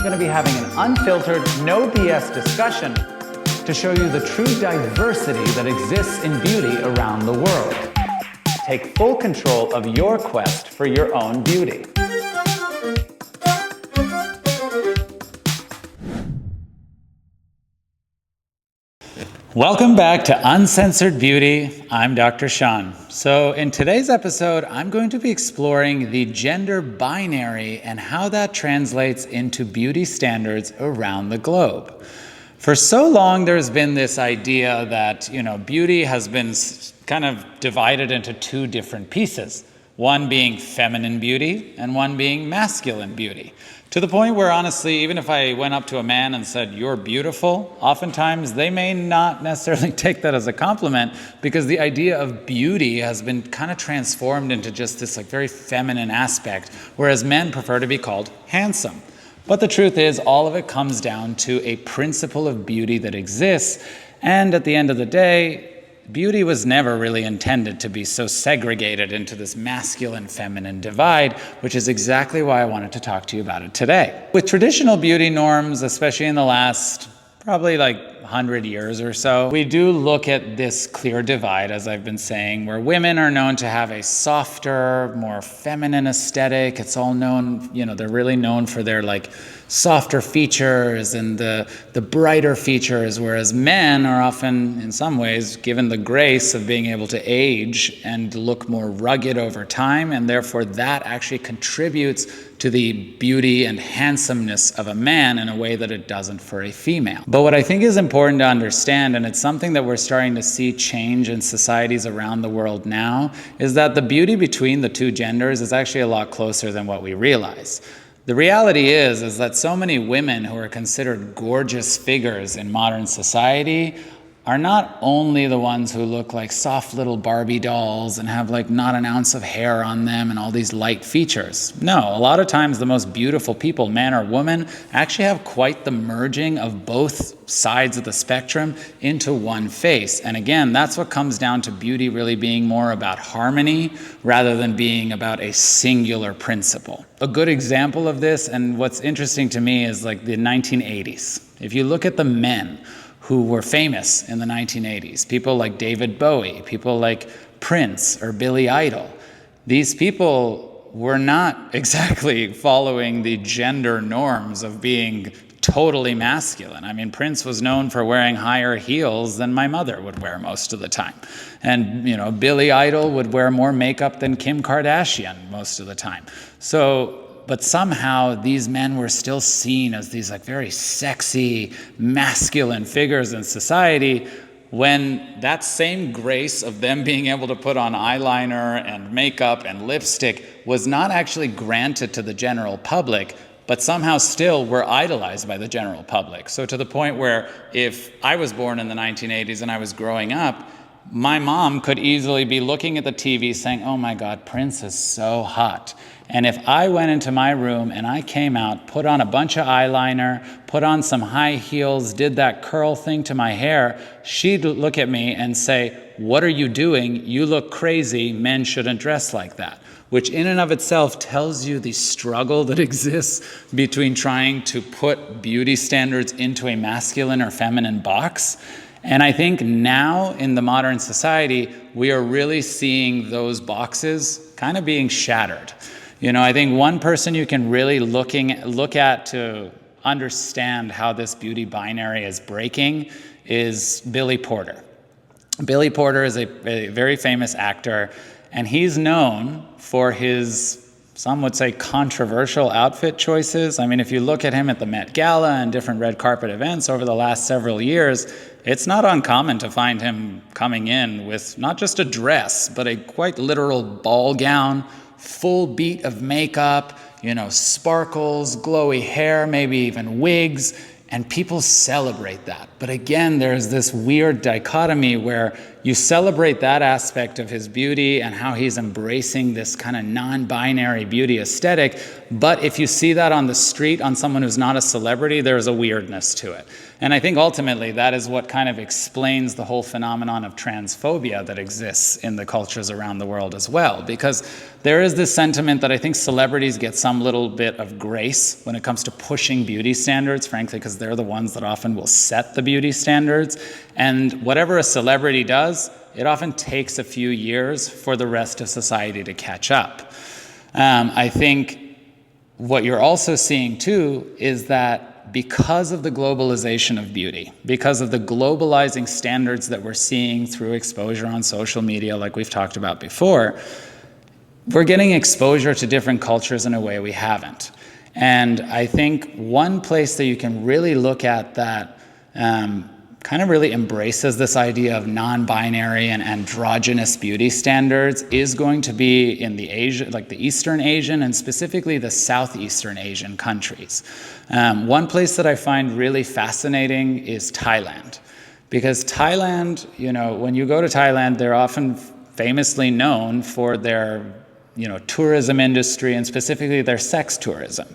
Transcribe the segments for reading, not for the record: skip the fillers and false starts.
I'm going to be having an unfiltered, no BS discussion to show you the true diversity that exists in beauty around the world. Take full control of your quest for your own beauty. Welcome back to Uncensored Beauty. I'm Dr. Sean. So in today's episode, I'm going to be exploring the gender binary and how that translates into beauty standards around the globe. For so long, there's been this idea that, beauty has been kind of divided into two different pieces, one being feminine beauty and one being masculine beauty. To the point where, honestly, even if I went up to a man and said, "You're beautiful," oftentimes they may not necessarily take that as a compliment, because the idea of beauty has been kind of transformed into just this very feminine aspect, whereas men prefer to be called handsome. But the truth is, all of it comes down to a principle of beauty that exists, and at the end of the day, beauty was never really intended to be so segregated into this masculine-feminine divide, which is exactly why I wanted to talk to you about it today. With traditional beauty norms, especially in the last probably 100 years or so, we do look at this clear divide, as I've been saying, where women are known to have a softer, more feminine aesthetic. It's all known, they're really known for their softer features and the brighter features, whereas men are often, in some ways, given the grace of being able to age and look more rugged over time, and therefore that actually contributes to the beauty and handsomeness of a man in a way that it doesn't for a female. But what I think is important to understand, and it's something that we're starting to see change in societies around the world now, is that the beauty between the two genders is actually a lot closer than what we realize. The reality is that so many women who are considered gorgeous figures in modern society are not only the ones who look like soft little Barbie dolls and have not an ounce of hair on them and all these light features. No, a lot of times the most beautiful people, man or woman, actually have quite the merging of both sides of the spectrum into one face. And again, that's what comes down to beauty really being more about harmony rather than being about a singular principle. A good example of this, and what's interesting to me, is the 1980s. If you look at the men who were famous in the 1980s, people like David Bowie, people like Prince or Billy Idol, these people were not exactly following the gender norms of being totally masculine. I mean, Prince was known for wearing higher heels than my mother would wear most of the time. And, Billy Idol would wear more makeup than Kim Kardashian most of the time. But somehow these men were still seen as these very sexy, masculine figures in society, when that same grace of them being able to put on eyeliner and makeup and lipstick was not actually granted to the general public, but somehow still were idolized by the general public. So to the point where if I was born in the 1980s and I was growing up, my mom could easily be looking at the TV saying, "Oh my God, Prince is so hot." And if I went into my room and I came out, put on a bunch of eyeliner, put on some high heels, did that curl thing to my hair, she'd look at me and say, "What are you doing? You look crazy. Men shouldn't dress like that." Which in and of itself tells you the struggle that exists between trying to put beauty standards into a masculine or feminine box. And I think now in the modern society, we are really seeing those boxes kind of being shattered. I think one person you can really look at to understand how this beauty binary is breaking is Billy Porter. Billy Porter is a very famous actor, and he's known for his, some would say, controversial outfit choices. I mean, if you look at him at the Met Gala and different red carpet events over the last several years, it's not uncommon to find him coming in with not just a dress, but a quite literal ball gown, full beat of makeup, sparkles, glowy hair, maybe even wigs, and people celebrate that. But again, there's this weird dichotomy where you celebrate that aspect of his beauty and how he's embracing this kind of non-binary beauty aesthetic. But if you see that on the street on someone who's not a celebrity, there's a weirdness to it. And I think ultimately that is what kind of explains the whole phenomenon of transphobia that exists in the cultures around the world as well. Because there is this sentiment that I think celebrities get some little bit of grace when it comes to pushing beauty standards, frankly, because they're the ones that often will set the beauty standards. And whatever a celebrity does, it often takes a few years for the rest of society to catch up. I think what you're also seeing too is that because of the globalization of beauty, because of the globalizing standards that we're seeing through exposure on social media, like we've talked about before, we're getting exposure to different cultures in a way we haven't. And I think one place that you can really look at that kind of really embraces this idea of non-binary and androgynous beauty standards is going to be in the Asia, like the Eastern Asian and specifically the Southeastern Asian countries. One place that I find really fascinating is Thailand, because Thailand, when you go to Thailand, they're often famously known for their, tourism industry and specifically their sex tourism.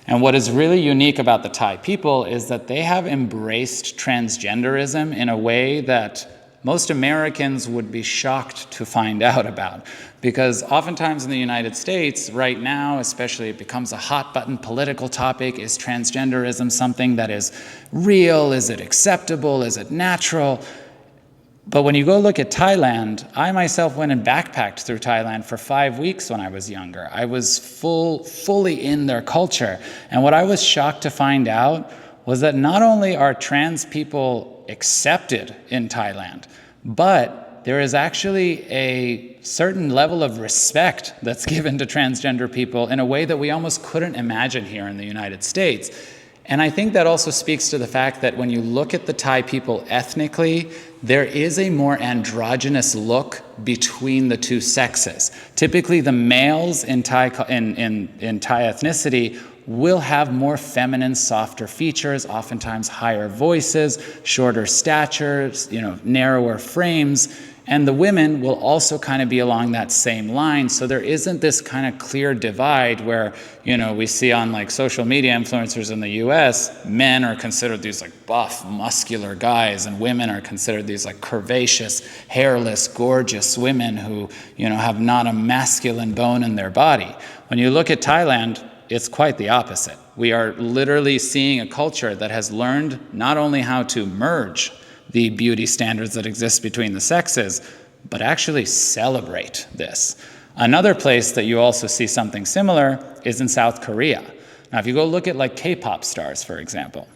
And what is really unique about the Thai people is that they have embraced transgenderism in a way that most Americans would be shocked to find out about. Because oftentimes in the United States, right now, especially, it becomes a hot button political topic. Is transgenderism something that is real? Is it acceptable? Is it natural? But when you go look at Thailand, I myself went and backpacked through Thailand for 5 weeks when I was younger. I was fully in their culture. And what I was shocked to find out was that not only are trans people accepted in Thailand, but there is actually a certain level of respect that's given to transgender people in a way that we almost couldn't imagine here in the United States. And I think that also speaks to the fact that when you look at the Thai people ethnically, there is a more androgynous look between the two sexes. Typically, the males in Thai ethnicity will have more feminine, softer features, oftentimes higher voices, shorter statures, narrower frames. And the women will also kind of be along that same line. So there isn't this kind of clear divide where, we see on like social media influencers in the US, men are considered these like buff, muscular guys, and women are considered these like curvaceous, hairless, gorgeous women who, have not a masculine bone in their body. When you look at Thailand, it's quite the opposite. We are literally seeing a culture that has learned not only how to merge the beauty standards that exist between the sexes, but actually celebrate this. Another place that you also see something similar is in South Korea. Now, if you go look at like K-pop stars, for example,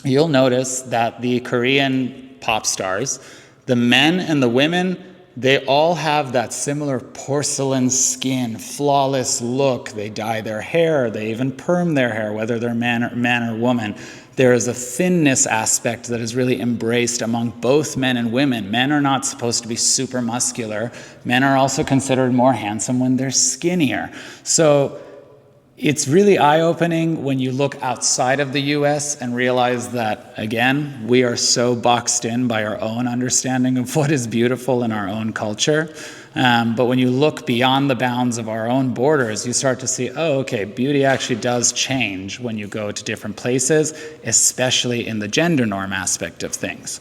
you'll notice that the Korean pop stars, the men and the women, they all have that similar porcelain skin, flawless look. They dye their hair, they even perm their hair, whether they're man or woman. There is a thinness aspect that is really embraced among both men and women. Men are not supposed to be super muscular. Men are also considered more handsome when they're skinnier. So it's really eye-opening when you look outside of the US and realize that, again, we are so boxed in by our own understanding of what is beautiful in our own culture. But when you look beyond the bounds of our own borders, you start to see, okay, beauty actually does change when you go to different places, especially in the gender norm aspect of things.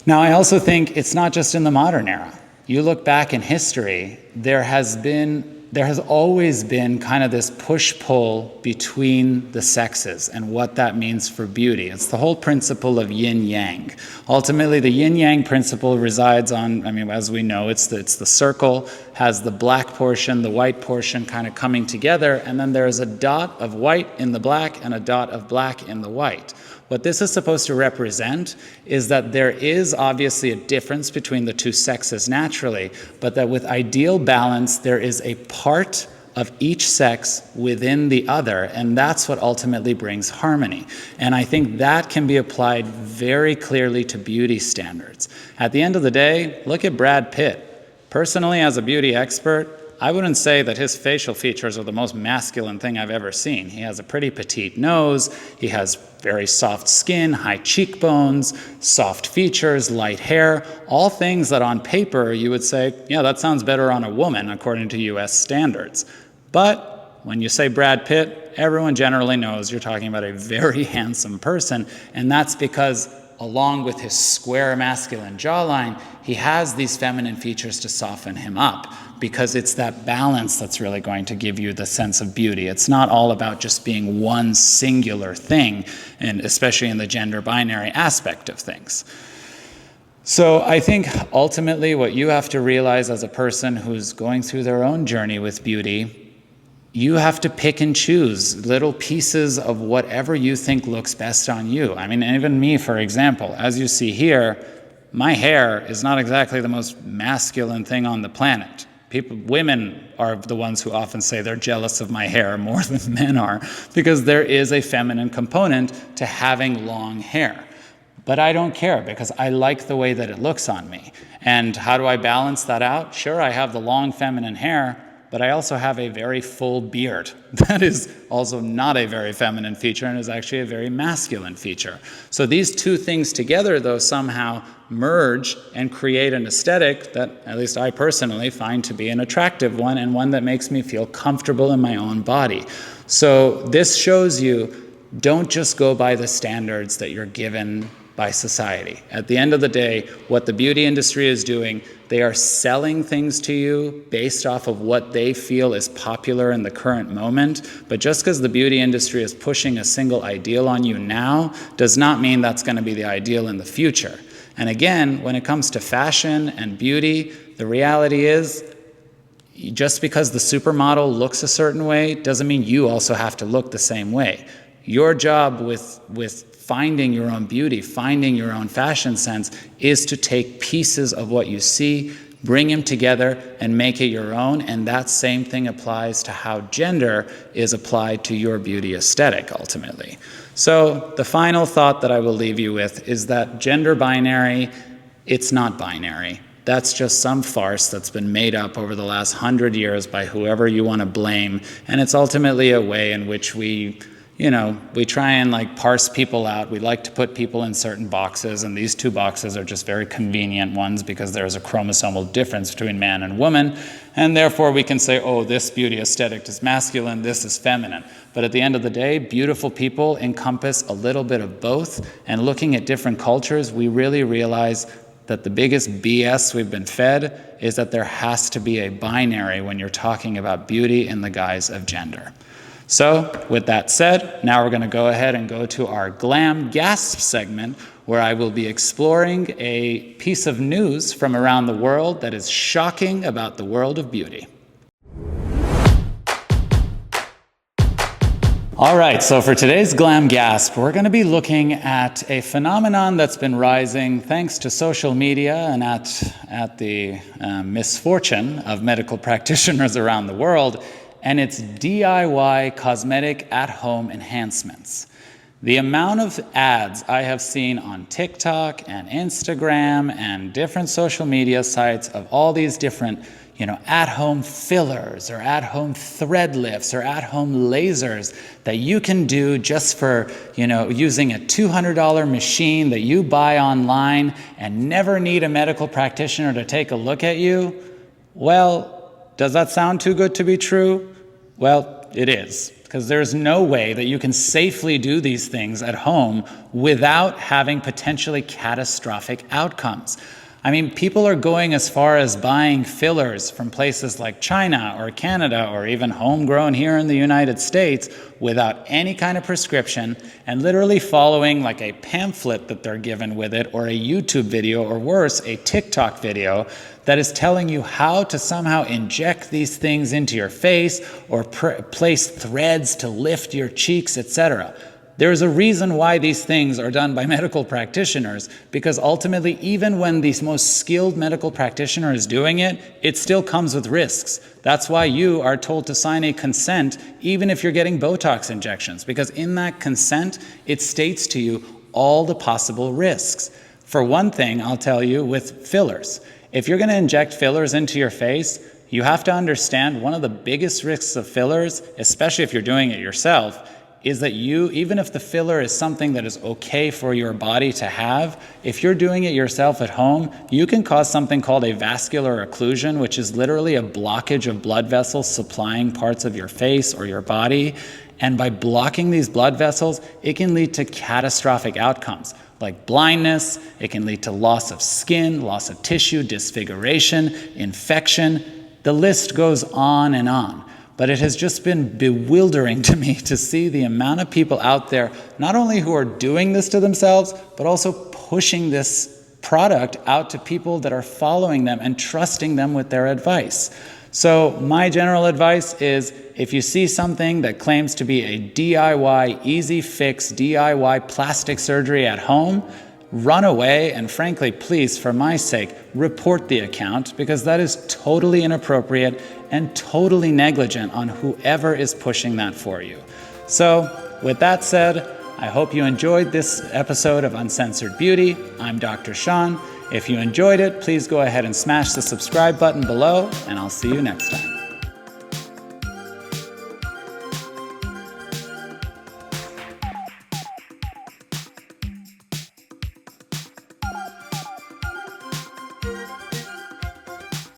Now, I also think it's not just in the modern era. You look back in history, there has always been kind of this push-pull between the sexes and what that means for beauty. It's the whole principle of yin-yang. Ultimately, the yin-yang principle resides on, as we know, it's the circle, has the black portion, the white portion kind of coming together, and then there is a dot of white in the black and a dot of black in the white. What this is supposed to represent is that there is obviously a difference between the two sexes naturally, but that with ideal balance, there is a part of each sex within the other, and that's what ultimately brings harmony. And I think that can be applied very clearly to beauty standards. At the end of the day, look at Brad Pitt. Personally, as a beauty expert, I wouldn't say that his facial features are the most masculine thing I've ever seen. He has a pretty petite nose, he has very soft skin, high cheekbones, soft features, light hair, all things that on paper you would say, yeah, that sounds better on a woman according to US standards. But when you say Brad Pitt, everyone generally knows you're talking about a very handsome person, and that's because along with his square masculine jawline, he has these feminine features to soften him up, because it's that balance that's really going to give you the sense of beauty. It's not all about just being one singular thing, and especially in the gender binary aspect of things. So I think ultimately what you have to realize as a person who's going through their own journey with beauty, you have to pick and choose little pieces of whatever you think looks best on you. I mean, even me, for example, as you see here, my hair is not exactly the most masculine thing on the planet. Women are the ones who often say they're jealous of my hair more than men are, because there is a feminine component to having long hair. But I don't care, because I like the way that it looks on me. And how do I balance that out? Sure, I have the long feminine hair, but I also have a very full beard. That is also not a very feminine feature and is actually a very masculine feature. So these two things together, though, somehow merge and create an aesthetic that at least I personally find to be an attractive one, and one that makes me feel comfortable in my own body. So this shows you, don't just go by the standards that you're given by society. At the end of the day, what the beauty industry is doing, they are selling things to you based off of what they feel is popular in the current moment. But just because the beauty industry is pushing a single ideal on you now does not mean that's going to be the ideal in the future. And again, when it comes to fashion and beauty, the reality is, just because the supermodel looks a certain way doesn't mean you also have to look the same way. Your job with finding your own beauty, finding your own fashion sense, is to take pieces of what you see, bring them together, and make it your own. And that same thing applies to how gender is applied to your beauty aesthetic, ultimately. So the final thought that I will leave you with is that gender binary, it's not binary. That's just some farce that's been made up over the last 100 years by whoever you want to blame. And it's ultimately a way in which we try and parse people out. We like to put people in certain boxes, and these two boxes are just very convenient ones because there's a chromosomal difference between man and woman, and therefore we can say, oh, this beauty aesthetic is masculine, this is feminine. But at the end of the day, beautiful people encompass a little bit of both, and looking at different cultures, we really realize that the biggest BS we've been fed is that there has to be a binary when you're talking about beauty in the guise of gender. So with that said, now we're going to go ahead and go to our Glam Gasp segment, where I will be exploring a piece of news from around the world that is shocking about the world of beauty. All right, so for today's Glam Gasp, we're going to be looking at a phenomenon that's been rising thanks to social media and at the misfortune of medical practitioners around the world, and it's DIY cosmetic at-home enhancements. The amount of ads I have seen on TikTok and Instagram and different social media sites of all these different, at-home fillers or at-home thread lifts or at-home lasers that you can do just for, using a $200 machine that you buy online and never need a medical practitioner to take a look at you. Well, does that sound too good to be true? Well, it is, because there's no way that you can safely do these things at home without having potentially catastrophic outcomes. I mean, people are going as far as buying fillers from places like China or Canada or even homegrown here in the United States without any kind of prescription, and literally following like a pamphlet that they're given with it, or a YouTube video, or worse, a TikTok video that is telling you how to somehow inject these things into your face or place threads to lift your cheeks, etc. There's a reason why these things are done by medical practitioners, because ultimately, even when the most skilled medical practitioner is doing it, it still comes with risks. That's why you are told to sign a consent, even if you're getting Botox injections, because in that consent, it states to you all the possible risks. For one thing, I'll tell you, with fillers, if you're going to inject fillers into your face, You have to understand one of the biggest risks of fillers, especially if you're doing it yourself, is that even if the filler is something that is okay for your body to have, if you're doing it yourself at home, you can cause something called a vascular occlusion, which is literally a blockage of blood vessels supplying parts of your face or your body. And by blocking these blood vessels, it can lead to catastrophic outcomes like blindness. It can lead to loss of skin, loss of tissue, disfiguration, infection. The list goes on and on. But it has just been bewildering to me to see the amount of people out there, not only who are doing this to themselves, but also pushing this product out to people that are following them and trusting them with their advice. So my general advice is, if you see something that claims to be a DIY, easy fix, DIY plastic surgery at home, run away, and frankly, please, for my sake, report the account, because that is totally inappropriate and totally negligent on whoever is pushing that for you. So with that said, I hope you enjoyed this episode of Uncensored Beauty. I'm Dr. Sean. If you enjoyed it, please go ahead and smash the subscribe button below, and I'll see you next time.